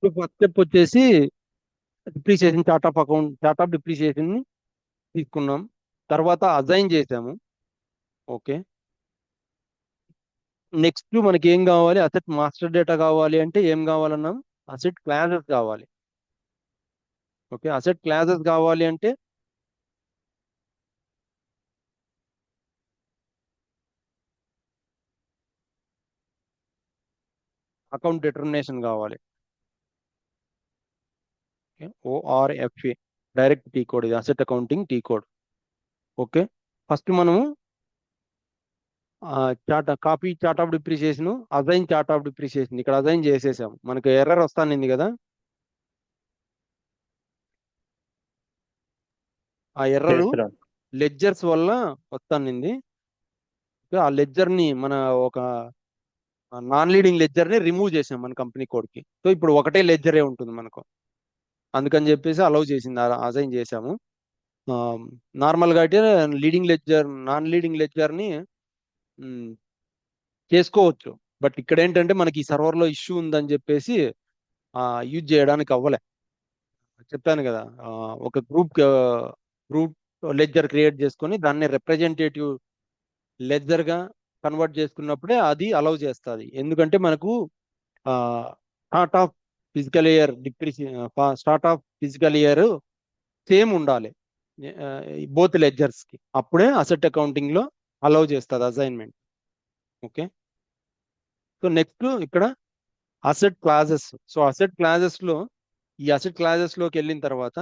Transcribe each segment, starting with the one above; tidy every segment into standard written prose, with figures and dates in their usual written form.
ఇప్పుడు first step వచ్చేసి depreciation, chart of depreciation ని తీసుకున్నాం. తర్వాత అజైన్ చేసాము. ఓకే. నెక్స్ట్ మనకి ఏం కావాలి? అసెట్ మాస్టర్ డేటా కావాలి అంటే ఏం కావాలన్నాం? అసెట్ క్లాసెస్ కావాలి. ఓకే. అసెట్ క్లాసెస్ కావాలి అంటే అకౌంట్ డిటర్మినేషన్ కావాలి. ఓఆర్ఎఫ్ఏ, డైరెక్ట్ టీ కోడ్, ఇది asset accounting T code. Okay. First మనము chart of depreciation, assign chart of depreciation ఇక్కడ అజైన్ చేసేసాం. మనకు ఎర్రర్ వస్తానింది కదా, ఆ ఎర్రరు చేస్తున్నా. లెడ్జర్స్ వల్ల వస్తానింది. ఆ లెడ్జర్ ని మన ఒక నాన్ లీడింగ్ లెడ్జర్ ని రిమూవ్ చేసాం మన కంపెనీ కోడ్ కి. సో ఇప్పుడు ఒకటే లెడ్జరే ఉంటుంది మనకు. అందుకని చెప్పేసి అలౌ చేసింది, అజైన్ చేసాము. నార్మల్ గా అయితే leading ledger, non leading ledger ని మ్, చేసుకోవచ్చు. బట్ ఇక్కడ ఏంటంటే మనకి ఈ సర్వర్ లో ఇష్యూ ఉందని చెప్పేసి యూజ్ చేయడానికి అవ్వలే. చెప్పాను కదా, ఒక గ్రూప్ లెడ్జర్ క్రియేట్ చేసుకొని దాన్ని రిప్రజెంటేటివ్ లెడ్జర్ గా కన్వర్ట్ చేసుకున్నప్పుడే అది అలౌ చేస్తుంది. ఎందుకంటే మనకు start of physical year start of physical year same ఉండాలి బోత్ లెడ్జర్స్ కి, అప్పుడే అసెట్ అకౌంటింగ్ లో అలౌ చేస్తుంది అసైన్మెంట్. ఓకే. సో నెక్స్ట్ ఇక్కడ asset classes. So asset classes లో, ఈ అసెట్ క్లాసెస్ లోకి వెళ్ళిన తర్వాత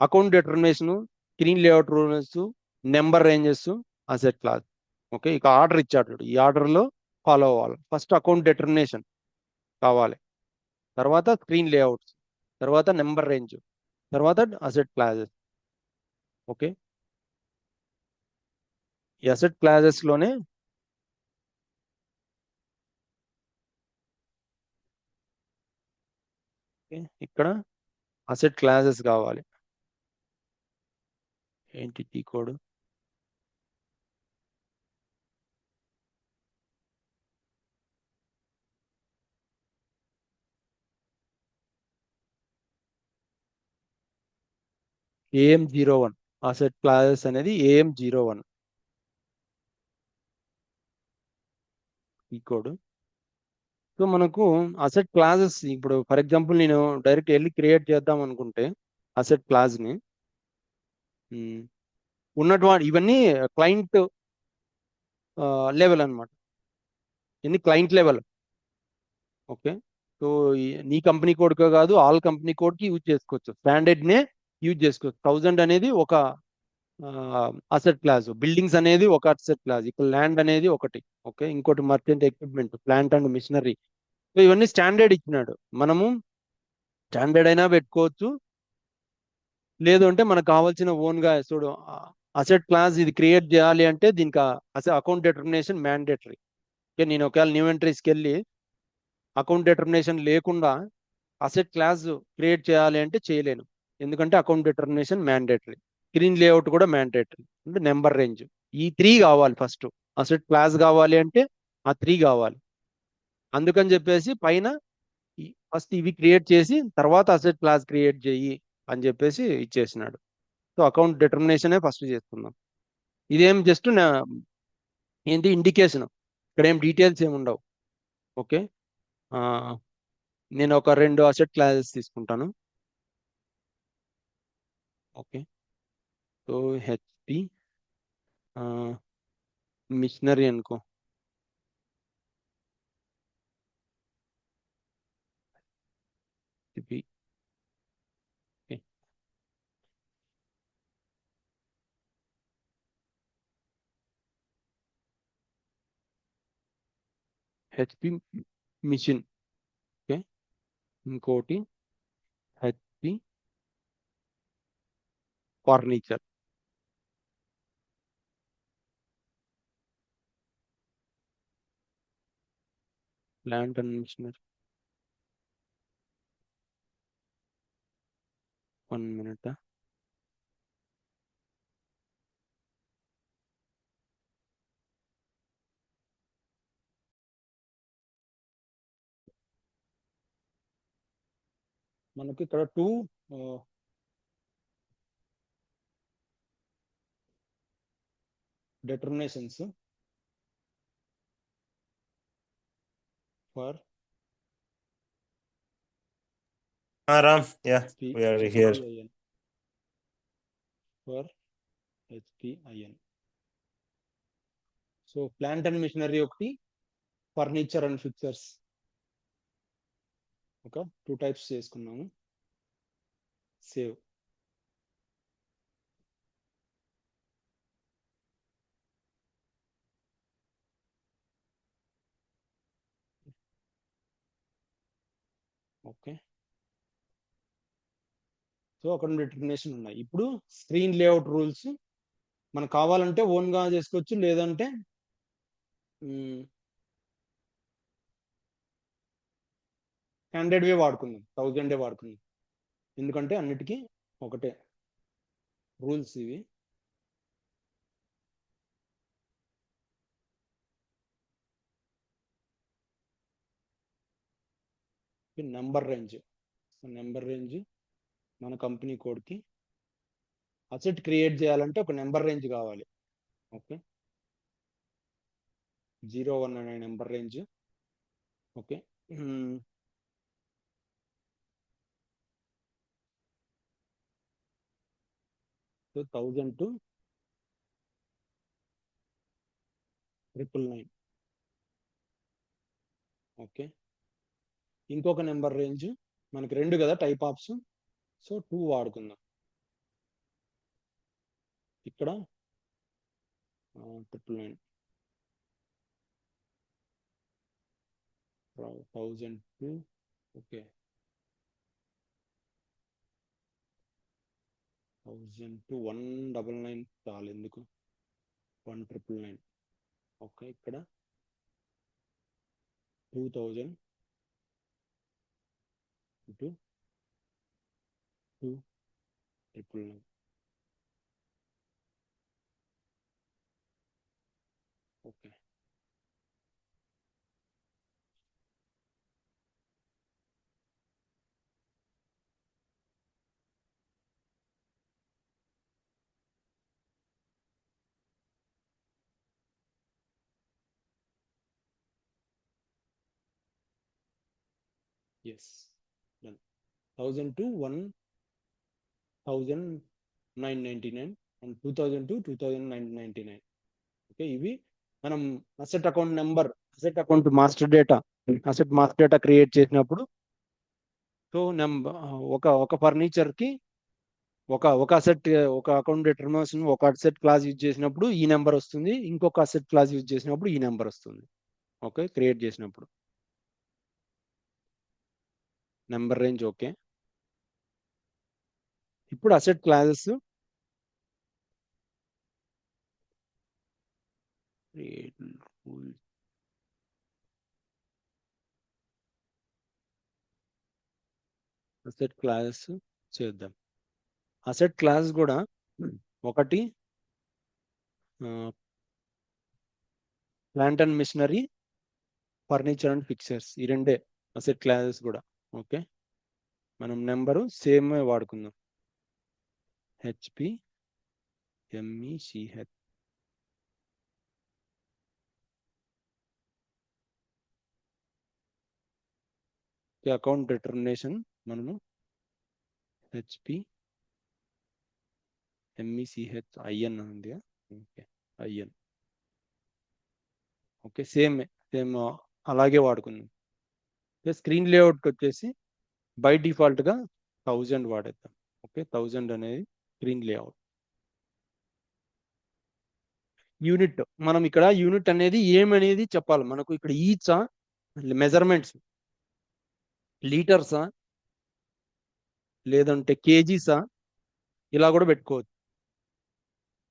account determination, screen layout rules, number ranges, asset class. Okay. ఇక ఆర్డర్ ఇచ్చాడు, ఈ ఆర్డర్ లో ఫాలో అవ్వాలి. ఫస్ట్ అకౌంట్ డిటర్మినేషన్ కావాలి, తర్వాత స్క్రీన్ లేఅవుట్స్, తర్వాత నెంబర్ రేంజ్, తర్వాత అసెట్ క్లాసెస్. ఓకే. ఈ అసెట్ క్లాసెస్ లోనే ఇక్కడ అసెట్ క్లాసెస్ కావాలి. ఏంటి T code? AM01, asset classes అనేది AM01 ఈ కోడ్. సో మనకు అసెట్ క్లాసెస్ ఇప్పుడు ఫర్ ఎగ్జాంపుల్ నేను డైరెక్ట్ వెళ్ళి క్రియేట్ చేద్దాం అనుకుంటే అసెట్ క్లాస్ ని, ఉన్నటువంటి ఇవన్నీ క్లయింట్ లెవెల్ అన్నమాట. ఇన్ని క్లయింట్ లెవెల్. ఓకే. సో నీ కంపెనీ కోడ్కే కాదు, ఆల్ కంపెనీ కోడ్కి యూజ్ చేసుకోవచ్చు. స్టాండర్డ్ నే యూజ్ చేసుకోవచ్చు. 1000 అనేది ఒక అసెట్ క్లాస్, బిల్డింగ్స్ అనేది ఒక అసెట్ క్లాస్, ఇక్కడ ల్యాండ్ అనేది ఒకటి. ఓకే. ఇంకోటి merchant equipment, plant and machinery. So ఇవన్నీ స్టాండర్డ్ ఇచ్చినాడు. మనము స్టాండర్డ్ అయినా పెట్టుకోవచ్చు, లేదు అంటే మనకు కావాల్సిన ఓన్ గా చూడు. అసెట్ క్లాస్ ఇది క్రియేట్ చేయాలి అంటే దీనికి అకౌంట్ డిటర్మినేషన్ మ్యాండేటరీ. ఓకే. నేను ఒకవేళ న్యూ ఎంట్రీస్కి వెళ్ళి అకౌంట్ డిటర్మినేషన్ లేకుండా అసెట్ క్లాస్ క్రియేట్ చేయాలి అంటే చేయలేను, ఎందుకంటే account determination mandatory. Screen layout కూడా మ్యాండేటరీ. అంటే నెంబర్ రేంజ్, ఈ త్రీ కావాలి ఫస్ట్. అసెట్ క్లాస్ కావాలి అంటే ఆ త్రీ కావాలి. అందుకని చెప్పేసి పైన ఫస్ట్ ఇవి క్రియేట్ చేసి తర్వాత అసెట్ క్లాస్ క్రియేట్ చేయి అని చెప్పేసి ఇచ్చేసినాడు. సో అకౌంట్ డిటర్మినేషనే ఫస్ట్ చేసుకుందాం. ఇదేం జస్ట్ ఏంటి ఇండికేషన్, ఇక్కడ ఏం డీటెయిల్స్ ఏమి ఉండవు. ఓకే. ఆ, నేను ఒక రెండు అసెట్ క్లాసెస్ తీసుకుంటాను. ఓకే. సో హెచ్పి మిషనరీ అనుకో. హెచ్పి. HP machine. ఓకే. ఇంకోటి HP furniture. Plant and machinery. 1 minute. మనకి ఇక్కడ 2 determinations for Ram, yeah, HP, we are here. HPIN for HPIN. So plant and machinery ఒకటి, furniture and fixtures ఒక 2 types చేసుకున్నాము. Save. Okay, so అక్కడ determination ఉన్నాయి. ఇప్పుడు screen layout rules మనకు కావాలంటే ఓన్ గా చేసుకోవచ్చు, లేదంటే స్టాండర్డ్ వే వాడుకుందాం, 1000 వాడుకుందాం. ఎందుకంటే అన్నిటికీ ఒకటే రూల్స్ ఇవి. నెంబర్ రేంజ్ మన కంపెనీ కోడ్కి అసెట్ క్రియేట్ చేయాలంటే ఒక నెంబర్ రేంజ్ కావాలి. ఓకే, 01 అనే number range. Okay, 1000 to 999. Okay, ఇంకొక నెంబర్ రేంజ్ మనకి 2 కదా టైప్ ఆప్స్, సో 2 వాడుకుందాం. ఇక్కడ 999, 1000 to, ఓకే, 1000 to 199 చాలు, ఎందుకు 1999. ఓకే, ఇక్కడ 2000 to 2999. Okay, yes, done. 1000 to 1999 and 2000 to 2999. Okay, ఇవి మనం asset account number, asset account master data create చేసినప్పుడు, సో ఒక ఫర్నిచర్ కి ఒక అసెట్, ఒక అకౌంట్ డిటర్మినేషన్, ఒక అసెట్ క్లాస్ యూజ్ చేసినప్పుడు ఈ నెంబర్ వస్తుంది, ఇంకొక అసెట్ క్లాస్ యూజ్ చేసినప్పుడు ఈ నెంబర్ వస్తుంది. ఓకే, క్రియేట్ చేసినప్పుడు నెంబర్ రేంజ్. ఓకే, ఇప్పుడు అసెట్ క్లాసెస్ అసెట్ క్లాసెస్ చేద్దాం. అసెట్ క్లాస్ కూడా ఒకటి plant and machinery, furniture and fixtures, ఈ రెండే అసెట్ క్లాసెస్ కూడా. ఓకే, మనం నెంబరు సేమ్ వాడుకుందాం, HPMECH. అకౌంట్ డిటర్మినేషన్ మనము HPMECHIN ఉంది. Okay, IN. ఓకే, సేమ్ అలాగే వాడుకుందాం. స్క్రీన్ లేఅవుట్ వచ్చేసి బై డిఫాల్ట్ గా 1000 వాడేద్దాం. ఓకే, 1000 అనేది స్క్రీన్ లేఅవుట్. యూనిట్, మనం ఇక్కడ యూనిట్ అనేది ఏమనేది చెప్పాలి మనకు. ఇక్కడ ఈచా, మెజర్మెంట్స్, లీటర్సా, లేదంటే కేజీసా, ఇలా కూడా పెట్టుకోవచ్చు.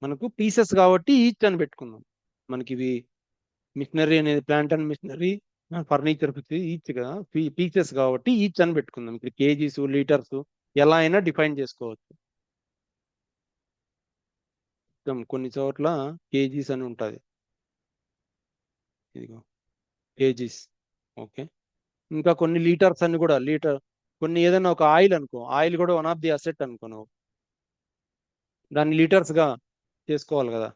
మనకు పీసెస్ కాబట్టి ఈచ్ అని పెట్టుకుందాం. మనకి ఇవి మిషనరీ అనేది plant and machinery, furniture each కదా, పీసెస్ కాబట్టి ఈచ్ అని పెట్టుకుందాం. ఇక్కడ కేజీస్, లీటర్స్ ఎలా అయినా డిఫైన్ చేసుకోవచ్చు. కొన్ని చోట్ల కేజీస్ అని ఉంటుంది, ఇదిగో కేజీస్. ఓకే, ఇంకా కొన్ని లీటర్స్ అని కూడా, కొన్ని ఏదైనా ఒక ఆయిల్ అనుకో, ఆయిల్ కూడా వన్ ఆఫ్ ది అసెట్ అనుకో, నువ్వు దాన్ని లీటర్స్ గా చేసుకోవాలి కదా.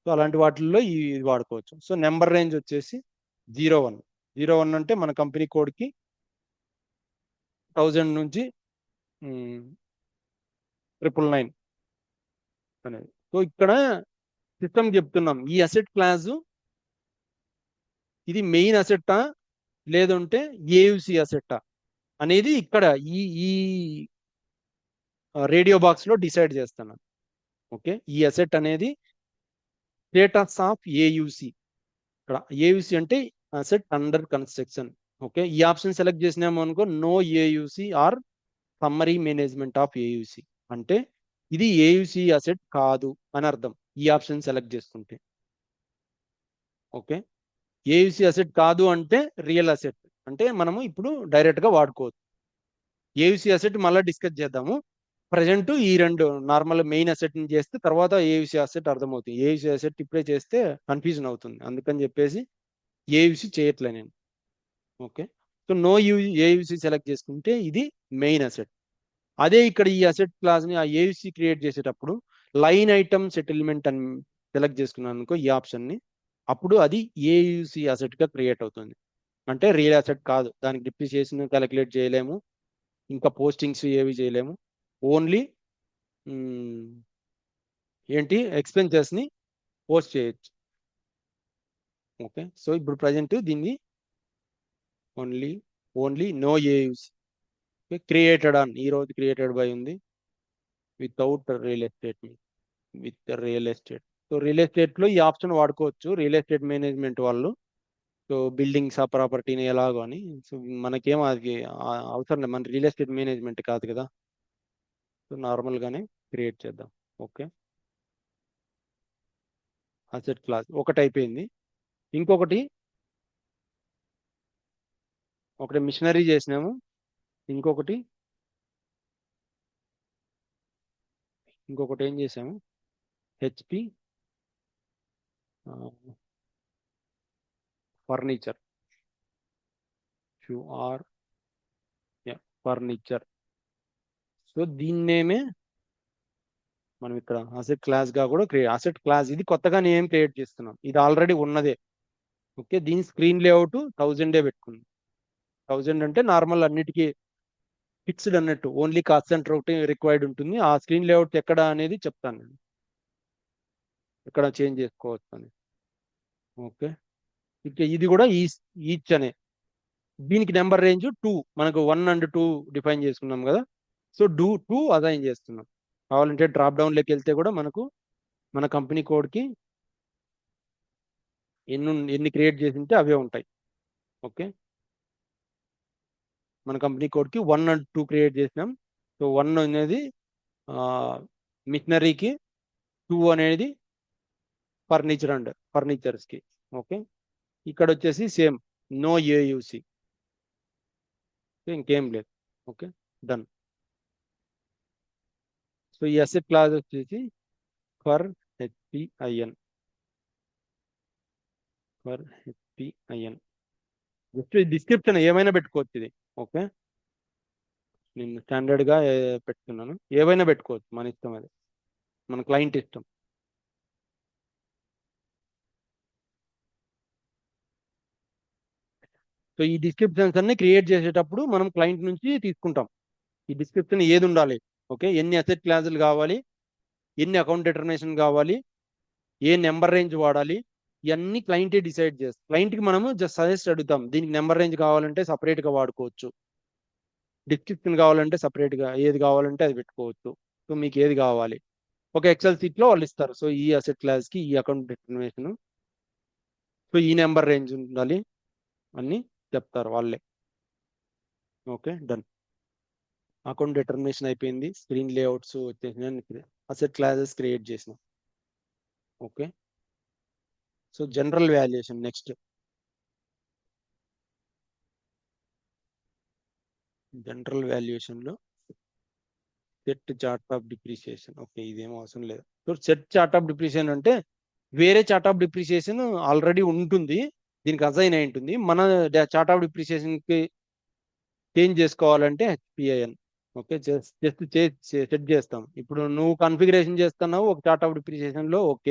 సో అలాంటి వాటిల్లో ఇది వాడుకోవచ్చు. సో నెంబర్ రేంజ్ వచ్చేసి 01. 01 అంటే మన కంపెనీ కోడ్కి 1000 నుంచి 999 అనేది. సో ఇక్కడ సిస్టమ్ చెప్తున్నాం, ఈ అసెట్ క్లాస్ ఇది మెయిన్ అసెట్టా లేదంటే ఏయుసి అసెట్టా అనేది ఇక్కడ ఈ ఈ రేడియో బాక్స్ లో డిసైడ్ చేస్తున్నాను. ఓకే, ఈ అసెట్ అనేది స్టేటస్ ఆఫ్ ఏయుసి. ఇక్కడ ఏయుసి అంటే అసెట్ అండర్ కన్స్ట్రక్షన్. ఓకే, ఈ ఆప్షన్ సెలెక్ట్ చేసినాము అనుకో, no AUC or summary management of AUC అంటే ఇది ఏయుసి అసెట్ కాదు అని అర్థం ఈ ఆప్షన్ సెలెక్ట్ చేసుకుంటే. ఓకే, ఏయుసి అసెట్ కాదు అంటే రియల్ అసెట్ అంటే మనము ఇప్పుడు డైరెక్ట్ గా వాడుకోవచ్చు. ఏయుసి అసెట్ మళ్ళీ డిస్కస్ చేద్దాము. ప్రజెంట్ ఈ రెండు నార్మల్ మెయిన్ అసెట్ ని చేస్తే తర్వాత ఏయుసి అసెట్ అర్థమవుతుంది. ఏయుసి అసెట్ ఇప్పుడే చేస్తే కన్ఫ్యూజన్ అవుతుంది, అందుకని చెప్పేసి ఏయుసి చేయట్లే నేను. Okay, so no AUC select చేసుకుంటే ఇది మెయిన్ అసెట్. అదే ఇక్కడ ఈ అసెట్ క్లాస్ ని ఆ ఏయుసి క్రియేట్ చేసేటప్పుడు లైన్ ఐటమ్ సెటిల్మెంట్ అని సెలెక్ట్ చేసుకున్నాను అనుకో ఈ ఆప్షన్ ని, అప్పుడు అది ఏయుసి అసెట్ గా క్రియేట్ అవుతుంది. అంటే రియల్ అసెట్ కాదు, దానికి డిప్రిసియేషన్ క్యాలిక్యులేట్ చేయలేము, ఇంకా పోస్టింగ్స్ ఏవి చేయలేము, ఓన్లీ ఏంటి ఎక్స్పెన్సెస్ ని పోస్ట్ చేయొచ్చు. ఓకే, సో ఇప్పుడు ప్రజెంట్ దీన్ని only no AUC created on ఈ రోజు క్రియేటెడ్ బై ఉంది without real estate with real estate. So real estate లో ఈ ఆప్షన్ వాడుకోవచ్చు రియల్ ఎస్టేట్ మేనేజ్మెంట్ వాళ్ళు. సో బిల్డింగ్స్ ఆ ప్రాపర్టీని ఎలాగో అని. సో మనకేం అది అవసరం లేదు, మన రియల్ ఎస్టేట్ మేనేజ్మెంట్ కాదు కదా. సో నార్మల్ గానే క్రియేట్ చేద్దాం. ఓకే, అసెట్ క్లాస్ ఒకటి అయిపోయింది. ఇంకొకటి మిషనరీ చేసినాము, ఇంకొకటి ఏం చేసాము, హెచ్పి ఫర్నిచర్ ఫర్నిచర్. సో దీన్నేమే మనం ఇక్కడ అసెట్ క్లాస్ గా కూడా అసెట్ క్లాస్ ఇది కొత్తగా నేమ్ క్రియేట్ చేస్తున్నాం, ఇది ఆల్రెడీ ఉన్నదే. ఓకే, దీని స్క్రీన్ లేఅవుట్ 1000 పెట్టుకుంది. 1000 అంటే నార్మల్ అన్నిటికీ ఫిక్స్డ్ అన్నట్టు, ఓన్లీ కాస్ట్ సెంటర్ ఒకటి రిక్వైర్డ్ ఉంటుంది. ఆ స్క్రీన్ లేఅవుట్ ఎక్కడ అనేది చెప్తాను నేను, ఎక్కడ చేంజ్ చేసుకోవచ్చు అని. ఓకే, ఇక ఇది కూడా ఈచ్ అనే దీనికి నెంబర్ రేంజ్ 2, మనకు 1 and 2 డిఫైన్ చేసుకున్నాం కదా. సో 2 అసైన్ చేస్తున్నాం. కావాలంటే డ్రాప్ డౌన్ లోకి వెళ్తే కూడా మనకు మన కంపెనీ కోడ్కి ఎన్ని క్రియేట్ చేసి ఉంటే అవే ఉంటాయి. ఓకే, మన కంపెనీ కోడ్కి 1 and 2 క్రియేట్ చేసినాం. సో 1 అనేది మిషనరీకి, 2 అనేది ఫర్నిచర్స్కి. ఓకే, ఇక్కడ వచ్చేసి సేమ్ నో ఏయుసి, ఇంకేం లేదు. Okay, done. సో ఈ అసెట్ క్లాస్ వచ్చేసి ఫర్ హెచ్పిఐఎన్ జస్ట్ డిస్క్రిప్షన్ ఏమైనా పెట్టుకోవచ్చు ఇది. ఓకే, నేను స్టాండర్డ్ గా పెట్టుకున్నాను, ఏవైనా పెట్టుకోవచ్చు, మన ఇష్టం, అది మన క్లయింట్ ఇష్టం. సో ఈ డిస్క్రిప్షన్స్ అన్ని క్రియేట్ చేసేటప్పుడు మనం క్లయింట్ నుంచి తీసుకుంటాం. ఈ డిస్క్రిప్షన్ ఏది ఉండాలి, ఓకే, ఎన్ని అసెట్ క్లాసులు కావాలి, ఎన్ని అకౌంట్ డిటర్మినేషన్ కావాలి, ఏ నెంబర్ రేంజ్ వాడాలి, ఇవన్నీ క్లయింటే డిసైడ్ చేస్తాం. క్లయింట్కి మనము జస్ట్ సజెస్ట్ అడుగుతాం, దీనికి నెంబర్ రేంజ్ కావాలంటే సపరేట్గా వాడుకోవచ్చు, డిస్క్రిప్షన్ కావాలంటే సపరేట్గా, ఏది కావాలంటే అది పెట్టుకోవచ్చు. సో మీకు ఏది కావాలి ఒక ఎక్సెల్ షీట్లో వాళ్ళు ఇస్తారు. సో ఈ అసెట్ క్లాస్కి ఈ అకౌంట్ డిటర్మినేషన్, సో ఈ నెంబర్ రేంజ్ ఉండాలి అన్ని చెప్తారు వాళ్ళే. Okay, done. అకౌంట్ డిటర్మినేషన్ అయిపోయింది, స్క్రీన్ లేఅవుట్స్ వచ్చేసి అసెట్ క్లాసెస్ క్రియేట్ చేసినాం. Okay, so general valuation next. General valuation లో set chart of depreciation. Okay, ఇదేమో అవసరం లేదు. So set chart of depreciation అంటే వేరే చార్ట్ ఆఫ్ డిప్రిసియేషన్ ఆల్రెడీ ఉంటుంది, దీనికి అసైన్ అయి ఉంటుంది. మన చార్ట్ ఆఫ్ డిప్రిసియేషన్ కి చేంజ్ చేసుకోవాలంటే హెచ్పిఐఎన్. ఓకే, జస్ట్ సెట్ చేస్తాం. ఇప్పుడు నువ్వు కన్ఫిగరేషన్ చేస్తున్నావు ఒక చార్ట్ ఆఫ్ డిప్రిసియేషన్ లో, ఓకే.